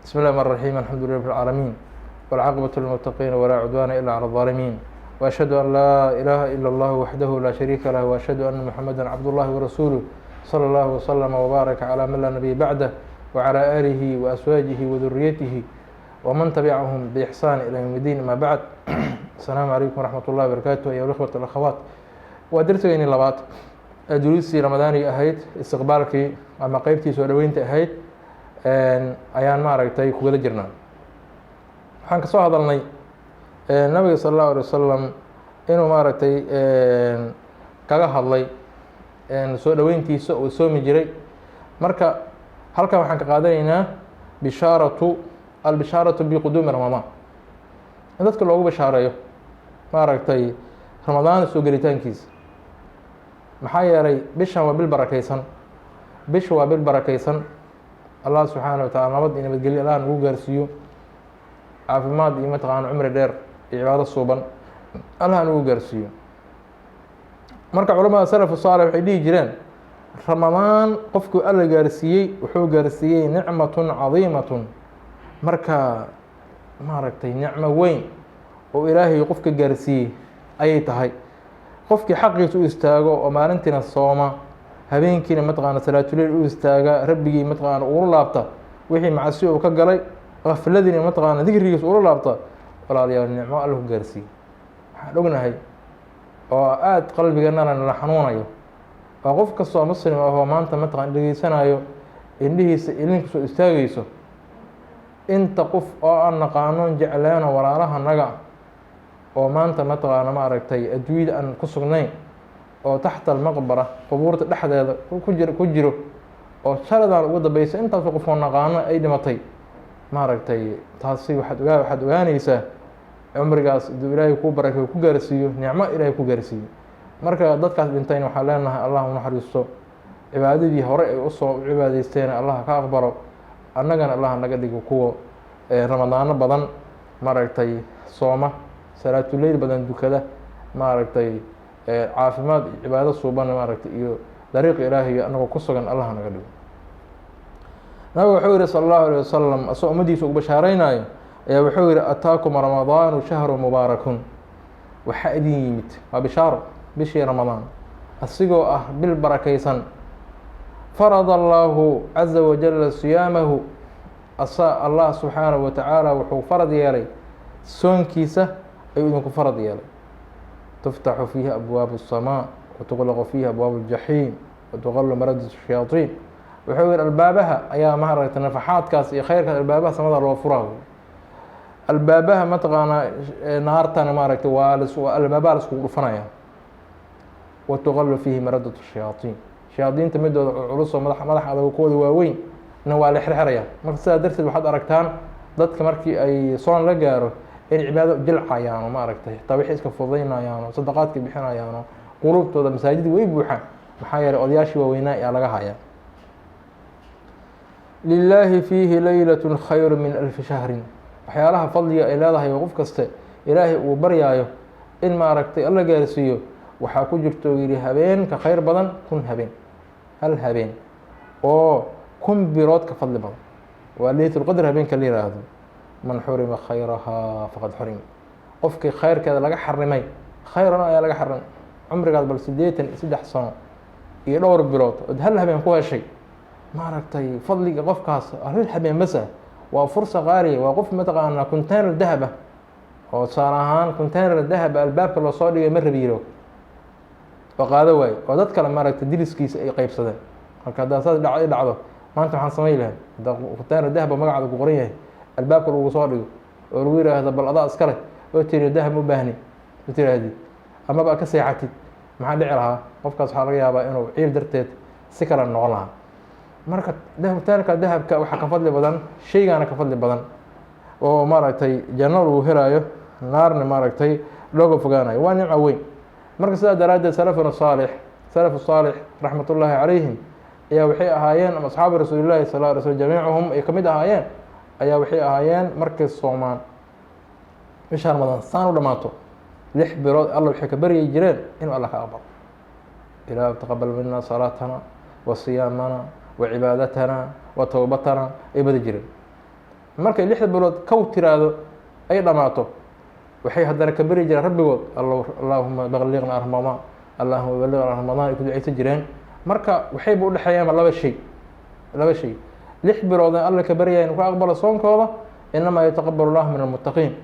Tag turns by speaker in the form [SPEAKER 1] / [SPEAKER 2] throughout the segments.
[SPEAKER 1] بسم الله الرحمن الرحيم الحمد لله رب العالمين والعاقبة للمتقين ولا عدوان إلا على الظالمين وأشهد أن لا إله إلا الله وحده لا شريك له وأشهد أن محمدا عبد الله ورسوله صلى الله وسلم وبارك على من لا نبي بعده وعلى آله وأزواجه وذريته ومن تبعهم بإحسان إلى يوم الدين. أما بعد السلام عليكم ورحمة الله وبركاته أيها الأخوة والأخوات. ودرسيني labaad duruustii ramadaaniga ahayd istiqbaalkii ama qeybtii soo dhaweynta ahayd ayaan maaragtay kugada jirnaa. waxaan ka soo hadalnay nabiga sal allahu alay wasalam inuu maaragtay kaga hadlay soo dhaweyntiisa uu soomi jiray. marka halkan waxaan ka qaadanaynaa albishaaratu biquduumi ramadaan, in dadka loogu bashaareeyo maaragtay ramadaan soo gelitaankiisa. maxaa yeelay bishan waa bil barakaysan, bisha waa bil barakaysan. allah subxaana wa tacala nabad iyo nabadgelyo allah nagu gaarsiiyo, caafimaad iyo mataqaana cumri dheer iyo cibaado suuban allah nagu gaarsiiyo. marka culamada salafu saalix waxay dhihi jireen ramadaan qofkuu alla gaarsiiyey wuxuu gaarsiiyey nicmatun cadiimatun. marka maaragtay nicmo weyn oo ilaahay qofka gaarsiiyey ayay tahay. qofkii xaqiisa u istaago oo maalintiina sooma, habeenkiina mataqaana salaatuleyl u istaaga, rabbigii mataqaana ula laabta wixii macasi uu ka galay, qafladiina mataqaana dikrigiisa ula laabta, walaalayaal nicmo alla ku gaarsiiyey. waxaan ognahay oo aada qalbigeennana nala xanuunayo oo qof kastoo muslim ahoo maanta mataqana dhegeysanayo indhihiisa ilinka soo istaagayso, inta qof oo aan naqaano jecleeno walaalaha naga oo maanta mataqaana maaragtay adduunyada aan ku sugnayn oo taxta almaqbara qubuurta dhexdeeda ku jiro oo shaladaan ugu dambaysa intaasoo qofoo naqaano ay dhimatay. maaragtay taasi waxaad ogaanaysaa cumrigaas aduu ilaahay kuu barakay ku gaarsiiyo nicmo ilaahay ku gaarsiiyo. marka dadkaas dhintayna waxaan leenahay allah u naxariisto, cibaadadii hore ay usoo cibaadaysteen allah ka aqbalo, annagana allah naga dhigo kuwa ramadaano badan maaragtay sooma, salaatuleyl badan dukada, maaragtay caafimaad iyo cibaado suuban maaragtay iyo dariiqa ilaahiga anagoo ku sugan allah naga dhigo. nabiga wuxuu yihi sala allahu alay wasalam asagoo ummaddiisa ugu bashaareynayo ayaa wuxuu yihi ataakum ramadaanu shahru mubaarakun. waxaa idin yimid waa bishaaro bishii ramadaan asigoo ah bil barakaysan. farada allahu caza wajala siyaamahu, allah subxaanahu wa tacaala wuxuu farad yeelay soonkiisa ayuu idinku farad yeelay. tuftaxu fiihi abwaabu الsamaa watuqlaqu fiihi abwaabu الjaxiim watuqalu maradu الshayaaطiin. wuxuu yihi albaabaha ayaa maaragtay nafaxaadkaas iyo khayrkaas albaabaha samada loo furaa. albaabaha mataqaanaa naartana maaragtay waa albaabaha laiskugu dhufanaya. watuqalu fiihi maradat الshayaaطiin, shayaadiinta midooda culusoo madax adag kuwooda waaweyn na waa la xirxiraya. marka sidaa darteed waxaad aragtaan dadka markii ay soon la gaaro in cibaado jilcayaano maaragtay xitaa wixii iska fududaynayaano sadaqaadka bixinayaano qulubtooda masaajida way buuxaan. maxaa yeelay odayaashii waaweynaa ayaa laga hayaa. lilaahi fiihi laylatun khayru min alfi shahrin. waxyaalaha fadliga ay leedahay oo qof kaste ilaahay uu baryaayo in maaragtay alla gaarsiiyo waxaa ku jirto yihi habeen ka khayr badan kun habeen. hal habeen oo kun bilood ka fadli badan waa laylatulqadr habeenka la yiraahdo. man xurima khayrahaa faqad xurim. qofkii khayrkeeda laga xarimay, khayrana ayaa laga xarimay. cumrigaad bal 83 sano iyo dhowr bilood ood hal habeen ku heshay maaragtay fadliga qofkaas hal habeen masa waa fursa qaaliya. waa qof mataqaanaa container dahaba oo tusaale ahaan container dahaba albaabka loo soo dhigay ma rabiiro oo qaado waayo oo dad kale maaragtay diriskiisa ay qeybsadeen. marka haddaa saas dhacdo maanta waxaan samayn lahayn haddaa container dahaba magacaada ku qoran yahay albaabka lagu soo dhigo oo lagu yiraahdo bal adaa iskale oo tiri dahab u baahni ma tiraahdi amaba ka seexatid, maxaa dhici lahaa? qofkaas waxaa laga yaabaa inuu ciil darteed si kale noqon lahaa. marka dahabtaanka dahabka waxaa ka fadli badan, shaygaana ka fadli badan oo maaragtay janno lagu helaayo, naarna maaragtay looga fogaanayo. waa nimco weyn. marka sidaa daraaddeed salafu saalix raxmatullaahi calayhim ayaa waxay ahaayeen ama asxaabi rasuulillahi sal lla alay slm jamiicuhum ay ka mid ahaayeen ayaa waxay ahaayeen markay soomaan bisha ramadaan saan u dhammaato 6 bilood alla waxay ka baryay jireen inuu alla ka aqbalo. ilaah taqabal mina salaatana wa siyaamana wa cibaadatana wa towbatana ay badi jireen. markay 6 bilood kow tiraahdo ay dhamaato waxay haddana ka bari jireen rabbigood allaahuma balliqnaa ramadaan, allaahuma balliqnaa ramadaan ay ku ducaysan jireen. marka waxayba u dhexeeyaan laba shay 6 bilood alla ka baryaya inuu ka aqbalo soonkooda, inamaa yataqabalu llahu min almuttaqiin.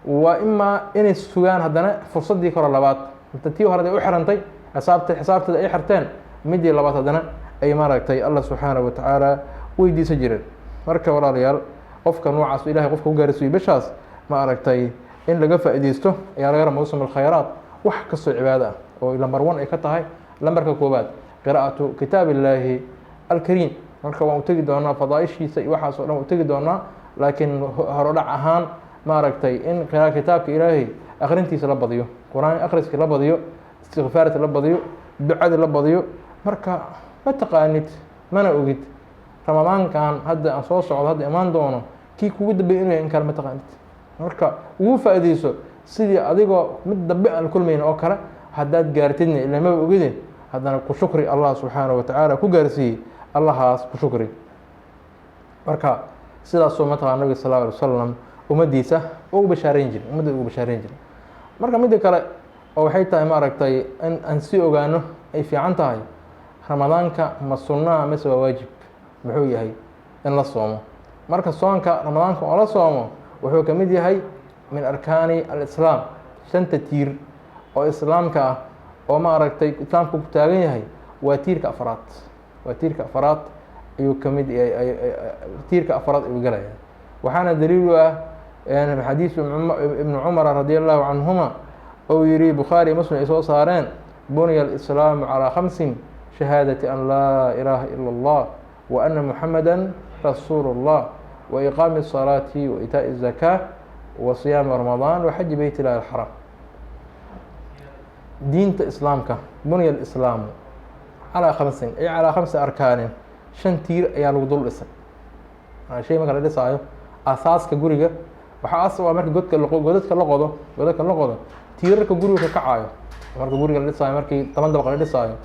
[SPEAKER 1] waa imaa inay sugaan haddana fursaddii kore labaad, inta tii hore ay u xirantay xisaabteeda ay xirteen, midii labaad haddana ay maaragtay allah subxaanahu watacaala weydiisan jireen. marka walaalayaal qofka noocaas ilahay qofka ku gaarsiiyo bishaas maaragtay in laga faa'iideysto ayaa laga raba mawsim alkhayraat. wax kastoo cibaado ah oo lambar 1 ay ka tahay, lambarka koobaad qiraa'atu kitaab illaahi alkariim. marka waan u tegi doonaa fadaaishiisa iyo waxaas oo dhan u tegi doonaa, laakiin horodhac ahaan maaragtay in kitaabka ilaahay akhrintiisa la badiyo, qur-aan akhriska la badiyo, istikfaarta la badiyo, ducada la badiyo. marka ma taqaanid mana ogid ramadaankan hadda aan soo socdo hadda imaan doono kii kugu dambeeyay inuu yahay in kale ma taqaanid. marka ugu faa'iideyso sidii adigoo mid dambe aan kulmayna oo kale haddaad gaartidna ilaa maba ogide haddana ku shukri allah subxaanahu watacaala ku gaarsiiyey, allahaas ku shukri. marka sidaasoo mataqana nabiga sal lla alay wasalam ummaddiisa ugu bashaareyn jiray. marka midda kale oo waxay tahay maaragtay in aan sii ogaano ay fiican tahay ramadaanka ma sunnaa mise waa waajib, muxuu yahay in la soomo. marka soonka ramadaanka oo la soomo wuxuu ka mid yahay min arkaani alislaam, 5 tiir oo islaamka ah oo maaragtay islaamku ku taagan yahay. waa tiirka afraad ayuu ka mid yahay, tiirka afraad ayuu galaya. waxaana daliil u ah xadiis ibnu cumar radi allahu canhuma ou yihi bukhaari muslim ay soo saareen buniya alislaamu calaa 5 shahaadati an laa ilaaha ila allah wa ana muxamada rasuulu اllah wa iqaami الصalaati wa itaaءi الzakaa wa siyaami ramadaan wa xaji beyt illahi alxaram. diinta islaamka buniya alislaamu calaa 5 ay calaa 5 arkaanin, 5 tiir ayaa lagu dul dhisay. shay marka la dhisaayo asaaska guriga waxaa asal waa marka godadka la qodo tiirarka guriga ka kacayo. marka guriga la dhisaayo markii 10 dabaq la dhisaayo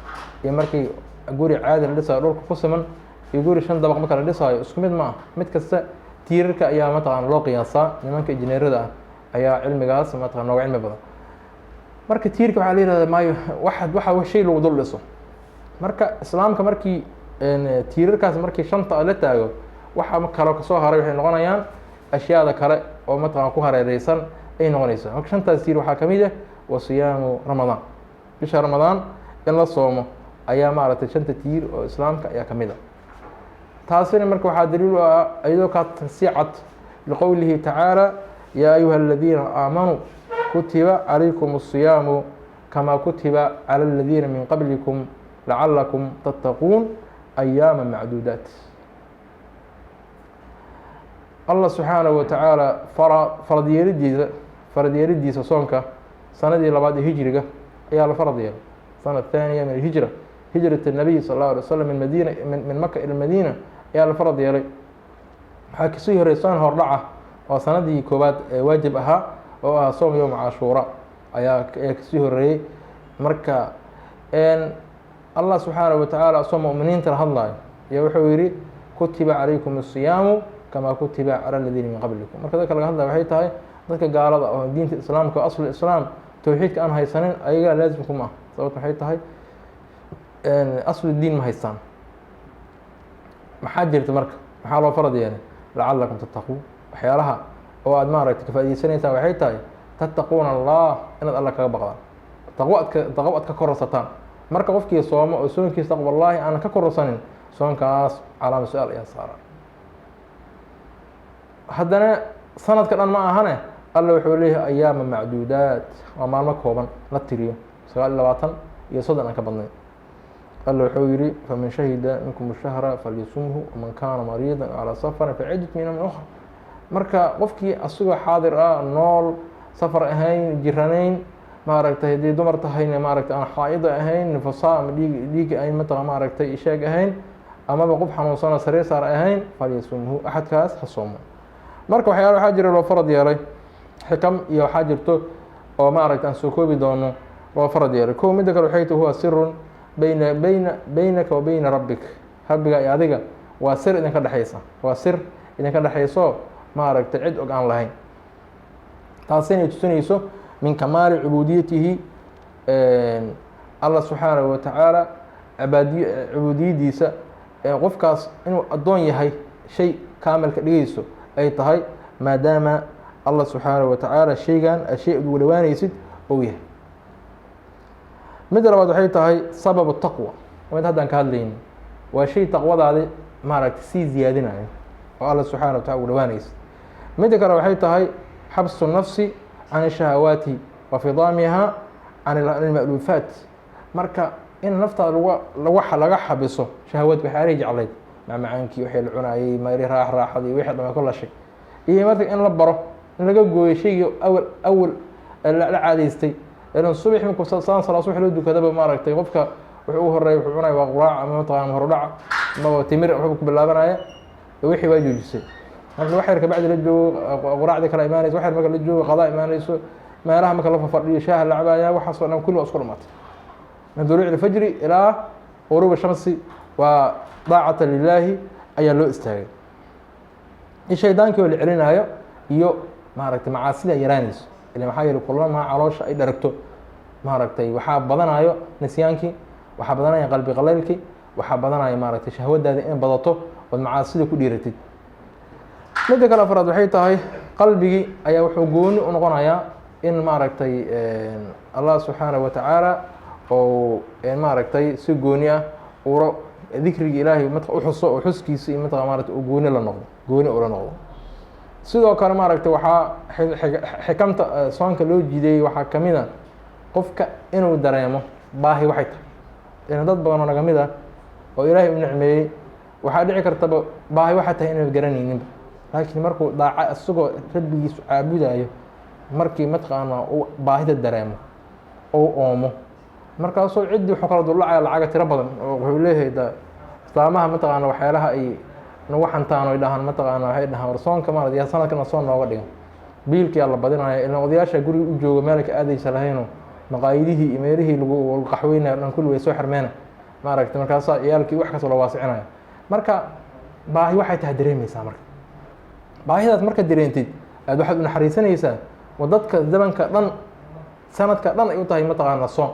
[SPEAKER 1] iyo markii guri caadi la dhisaayo dhulka ku siman iyo guri 5 dabaq marka la dhisaayo isku mid ma ah. mid kasta tiirarka ayaa mataqaana loo qiyaasaa. nimanka injineerada ah ayaa cilmigaas mataqaana nooga cilmi badan. marka tiirka waxaa la yihahdaa maayo waxa shay lagu dul dhiso. marka islaamka markii tiirarkaas markii 5 la taago waxa kale kasoo haray waxay noqonayaan ashyaada kale oo mataqaana ku hareereysan ay noqonaysaa. marka 5taas tiir waxaa kamid ah wa siyaamu ramadaan, bisha ramadaan in la soomo ayaa maaragtay 5 tiir oo islaamka ayaa kamid ah. taasina marka waxaa daliil u ah iyadoo ka sii cad liqowlihi tacaala yaa ayuha aladiina aamanuu kutiba calaykum الصiyaamu kamaa kutiba calى aladiina min qablikum lacalakum tattaquun ayaama macduudaat. allah subxaanahu watacaala farad yeelidiisa soonka sanadii 2 ee hijriga ayaa la farad yeelay. sana الثaaniya min hijra hijrat الnabiy sal اlه alay waslm min maka ila madiina ayaa la farad yeelay. waxaa kasii horey soon hordhaca oo sanadii koowaad ee waajib ahaa oo ah soom yowma cashuura ayaa kasii horeeyey. marka allah subxaanahu watacaala asoo muminiinta la hadlaayo iyo wuxuu yihi kutiba calaykum الصiyaamu kamaa kutiba calى aladiina min qablikum. marka dadka laga hadlaya waxay tahay dadka gaalada oo diinta islaamka asl islaam towxiidka aan haysanin ayagaa laazim kuma ah. sababt maxay tahay aslu diin ma haystaan. maxaa jirta marka maxaa loo farad yeelay lacalakum tattaquun. waxyaalaha oo aad maaragtay ka faa'iideysanaysaan waxay tahay tattaquuna allah, inaad alla kaga baqdaan, taqwo aad ka kororsataan. marka qofkii soomo oo soonkiisa taqwallaahi aanan ka kororsanin soonkaas calaama su-aal ayaa saaran. haddana sanadka dhan ma ahane alla wuxuu leeyahay ayaama macduudaat, waa maalmo kooban la tiriyo 29 iyo 30 aan ka badnayn. alla wuxuu yihi faman shahida minkum الshahra falyasumhu waman kaana mariidan calى safarin faciddat min ayaamin ukhra. marka qofkii asagoo xaadir ah nool safar ahayn jiranayn maaragtay haddii dumar tahayna maaragtay aan xaa'ida ahayn nifasaa ama dhiiga ayn mataqan maaragtay isheeg ahayn amaba qof xanuunsana sariir saar ahayn falyasumhu axadkaas ha soomo. marka waxaa jira loo farad yeelay xikam iyo waxaa jirto oo maaragta aan soo koobi doono loo farad yeelay. kow midda kale waxay tahay huwa sirun baynaka wa bayna rabbik. rabbiga iyo adiga waa sir idinka dhexaysa, waa sir idinka dhexayso maaragtay cid og aan lahayn. taasina tusinayso min kamaali cubuudiyatihi allah subxaanahu wa tacaala cubuudiyadiisa qofkaas inuu addoon yahay shay kaamilka dhigayso ay tahay maadaama allah subxaanahu wa tacaala shaygan shay ugu dhawaanaysid ou yahay. midda labaad waxay tahay sababu taqwa, mid haddaan ka hadlayni waa shay taqwadaadi maaragtay sii ziyaadinayo oo alla subxaana wa tacala ugu dhawaanaysid. midda kale waxay tahay xabsu nafsi can shahawaati wa fidaamiha can alma'luufaat, marka in naftaada laga xabiso shahawaad waxyaalihii jeclayd macmacaankii wixii la cunaayey mari raaxadii wixii dhamay ku lashay, iyo marka in la baro in laga gooyo shaygii awal la caadaystay. ilan subax markuu saan salaa subax loo dukadaba maaragtay qofka wuxuu u horeeya wuxuu cunaya waa quraac ama mataqaana horudhaca ama timir waxba ku bilaabanaya wixii waa joojisay. marka wax yar kabacdi la joogo quraacdii kala imaanayso, wax yar marka la joogo qadaa imaanayso, meelaha marka la fadhiyo shaaha la cabaya, waxaasoo dhan kulli waa isku dhamaatay min duluuci alfajri ilaa ghuruub shamsi waa daacata lilaahi ayaa loo istaagay. in shaydaankii oo la celinaayo iyo maaragtay macaasida yaraanayso, ila maxaa yeelay kullama caloosha ay dharagto maaragtay waxaa badanayo nisyaankii, waxaa badanaya qalbi qalaylkii, waxaa badanaya maaragtay shahwadaada in badato ood macaasida ku dhiiratid. midda kale afraad waxay tahay qalbigii ayaa wuxuu gooni u noqonayaa in maaragtay allah subxaanahu wa tacaala oo maaragtay si gooni ah uro dikrigi ilaahay marka u xuso oo xuskiisa iyo marka maaragtay uu gooni la noqdo, gooni ula noqdo. sidoo kale maaragtay waxaa xikamta soonka loo jiideeyey waxaa ka mid a qofka inuu dareemo baahi waxay tahay. dad badan oo naga mid ah oo ilaahay u nicmeeyey waxaa dhici kartaba baahi waxay tahay inay garanayninba, laakiin markuu daaca isagoo rabbigiisu caabudayo markii mataqaana uu baahida dareemo ou oomo markaasoo ciddii wuxuu kala dullacaya lacaga tiro badan oo wuxuu leeyahay islaamaha mataqaana waxyaalaha ay nagu xantaan oy dhahaan mataqaana waxay dhahaan war soonka maaragtay yaa sanadkana soon nooga dhigan, biilkiyaa la badinaya. ilaan odayaasha guriga u jooga meel ka aadaysa lahayno maqaayidihii iyo meelihii lagu qaxweynayo dhan kulli way soo xirmeena maaragtay, markaasaa ciyaalkii wax kastoo la waasicinaya. marka baahi waxay tahay dareemaysaa. marka baahidaas marka dareentid aad waxaad u naxariisanaysaa oo dadka zamanka dhan sanadka dhan ay u tahay mataqaana soon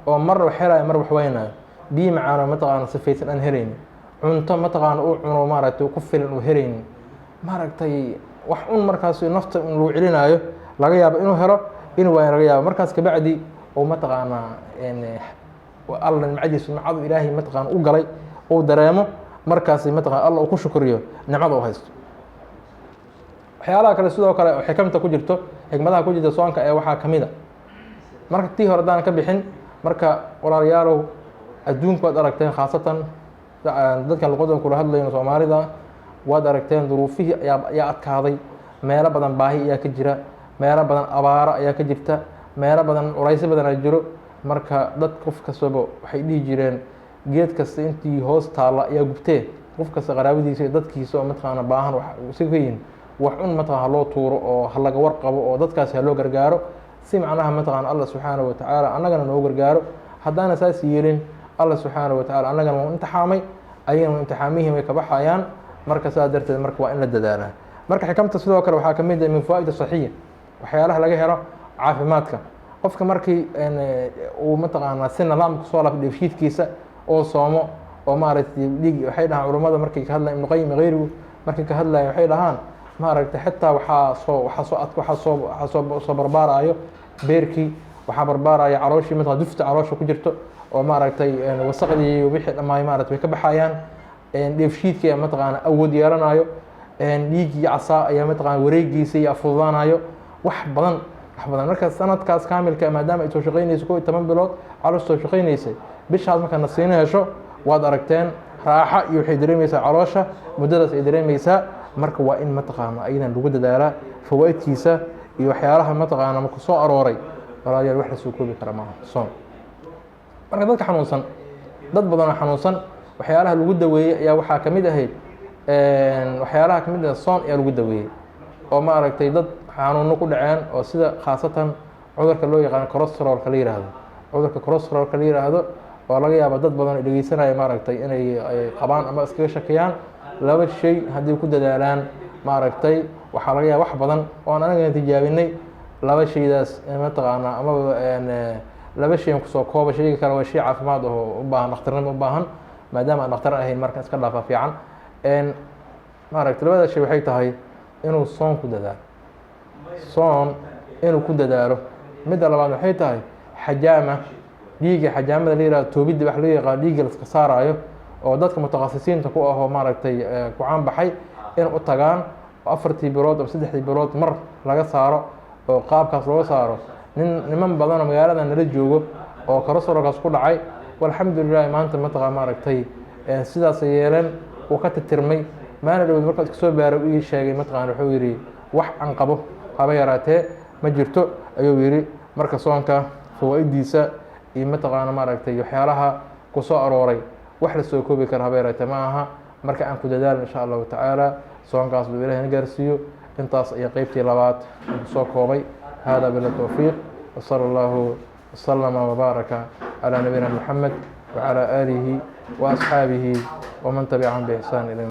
[SPEAKER 1] oo mar wax helaya mar wax weynayo, biyo macaano mataqaana sifaysan aan helaynin, cunto mataqaana uu cuno maaragtay ku filan uu helaynin, maaragtay wax un markaas nafta un lagu celinaayo laga yaabo inuu helo inuu waayo laga yaabo. markaas kabacdi oo mataqaana alla nimcadiisu nimcadu ilaahay mataqaana u galay uu dareemo, markaas mataqaana alla uu ku shukriyo nimcada u haysto. waxyaalaha kale sidoo kale oo xikamta ku jirto, xikmadaha ku jirta soonka ee waxaa ka mid a marka tii hore haddaan ka bixin, marka walaalayaalow adduunku waad aragteen, khaasatan dadkan luqadan kula hadlayno soomaalida waad aragteen duruufihii ayaa adkaaday, meelo badan baahi ayaa ka jira, meelo badan abaaro ayaa ka jirta, meelo badan culaysyo badan aa jiro. marka dad qof kastaba waxay dhihi jireen geed kasta intii hoos taalla ayaa gubtee, qof kasta qaraabadiisa iyo dadkiisa oo mataqaana baahan si ka yihin wax un mataqana ha loo tuuro oo ha laga warqabo oo dadkaasi ha loo gargaaro si macnaha mataqaana allah subxaanahu wa tacaala annagana noo gargaaro. haddaana saas yeelin allah subxaanahu wa tacala annagana waa imtixaamay, ayagana imtixaamihii way ka baxayaan. marka saas darteed marka waa in la dadaalaa. marka xikamta sidoo kale waxaa ka mid ah min fawaa'id saxiya, waxyaalaha laga helo caafimaadka. qofka markii uu mataqaana si nidaamka soo laaf dheefshiidkiisa oo soomo oo maaragtay dhiig, waxay dhahaan culummada markay ka hadlayaan ibnu qayim gayrigu markay ka hadlayaan waxay dhahaan maaragtay xitaa waxaa soo barbaarayo beerkii, waxaa barbaaraya calooshii mataqana dufta caloosha ku jirto oo maaragtay wasaqdii wixii dhammaay maaragtay way ka baxayaan, dheefshiidkii ayaa mataqaana awood yeelanayo, dhiiggii casaa ayaa mataqaana wareegiisa iyo afududaanayo, wax badan. marka sanadkaas kaamilka maadaama ay soo shaqaynayso 11 bilood caloosha soo shaqaynaysay, bishaas markaa nasiino hesho waad aragteen raaxa iyo waxay dareemaysaa caloosha muddadaas ay dareemaysaa. marka waa in mataqaana aydan lagu dadaalaa fawaa'idkiisa iyo waxyaalaha mataqaana marku soo arooray walaalayaal wax la soo koobi kara maaha soon. marka dadka xanuunsan, dad badan oo xanuunsan waxyaalaha lagu daweeyey ayaa waxaa ka mid ahayd waxyaalaha ka mid ah soon ayaa lagu daweeyey oo maaragtay dad xanuuno ku dhaceen oo sida khaasatan cudurka loo yaqaan cholesterolka la yiraahdo, cudurka cholesterolka la yiraahdo oo laga yaabo dad badan oo dhageysanaya maaragtay inay qabaan ama iskaga shakiyaan. laba shay haddii ku dadaalaan maaragtay waxaa laga yaaba wax badan oon anaga tijaabinay laba shaydaas mataqaanaa amaba laba shay kusoo kooba shayga kale waa shay caafimaad oo u baahan dhakhtarnimo u baahan maadaama aan dhakhtar ahayn marka iska dhaafa fiican maaragtay labada shay waxay tahay inuu soon ku dadaalo soon inuu ku dadaalo midda labaad waxay tahay xajaama dhiigga xajaamada la yihahdo toobidda wax loo yaqaan dhiigga laska saaraayo oo dadka mutakhasisiinta ku ahoo maaragtay ku caan baxay in u tagaan oo 4 bilood ama 3 bilood mar laga saaro oo qaabkaas looga saaro niman badan oo magaalada nala joogo oo kolestaroolkaas ku dhacay walxamdulilah maanta mataqaa maaragtay sidaas yeeleen uu ka tirtirmay maalin dhawood markaad ka soo baaro ii sheegay mataqaan wuxuu yidhi wax aan qabo haba yaraatee ma jirto ayuu yidhi marka soonka fawaa'idiisa iyo mataqaana maaragtay waxyaalaha ku soo arooray wax la soo koobi kara haba yaraatee ma aha marka aan ku dadaalo insha allahu tacaala soonkaas buu ilaahay na gaarsiiyo intaas ayaa qeybtii labaad ku soo koobay hada biltawfiiq wasala allahu wasalama wabaaraka calaa nabiyina maxamed wacalaa aalihi waasxaabihi waman tabicahum biixsaan ila